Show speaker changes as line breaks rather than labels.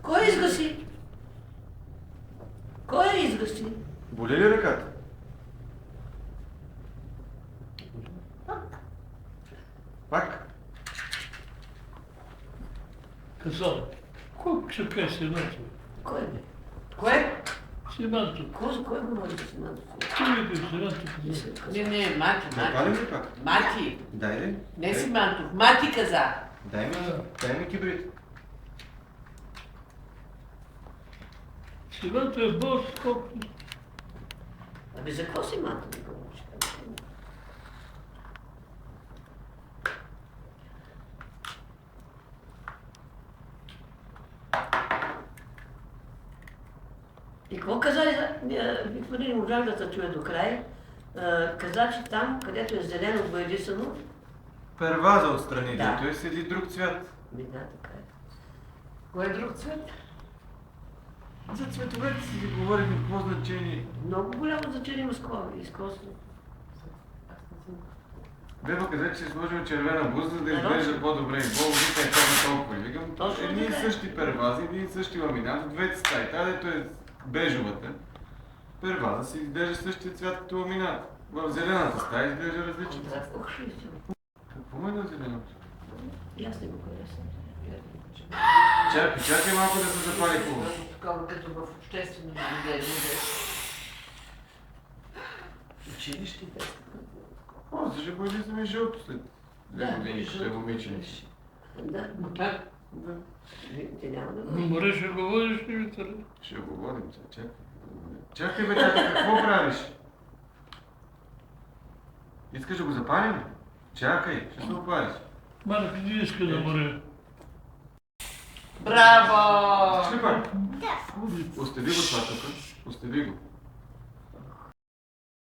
Кой изгаси? Кой я изгаси?
Боли ли ръката? Пак?
Казал, колко ще кажа Симантов?
Кой бе? Кое?
Симантов.
Кой говори за Симантов?
Ти ми Симантов.
Не, Мати.
Запалим ли пак?
Мати.
Дай ли?
Не Симантов. Мати каза.
Дай ми кибрид.
Симантов е бос, колко...
Абе, за какво Симантов ми говориш? И какво каза, никой не можах да се чуя до край, каза, че там, където е зелено боядисано,
Перваза отстрани,
Да.
той седи друг цвят.
ми да, така е.
Кой е друг цвет?
За цветовете си говорим какво значение.
Много голямо значение има изкуство.
Беба каза, че си сложил червена блуза, за да
Нарочно.
изглежда по-добре. И Бог вика е това толкова. И викам,
Точно
едни и
така е.
същи первази, едни и същи ламинат, в двете стаи. Та, дето е бежовата. Перваза си изглежда същия цвят като ламинат. В зелената стая изглежда различно.
Ох, ще си.
Какво му е на зеленото?
И аз не го харесвам.
Чакай малко да се запали хубаво.
Такова като в обществено заведение.
Училище без.
О, за жабоидизъм е жълто след две години,
жълто
ще момиче.
беше. Да,
Да.
Да.
ти няма да го.
Море ще говориш ли, Витале?
Ще го водим, чакай. Чакай бе, тата, какво правиш? Искаш да го запалим? Чакай, ще се опариш.
Марко не иска да море.
Браво!
Искаш ли пак? Остави го това тук. Остави го.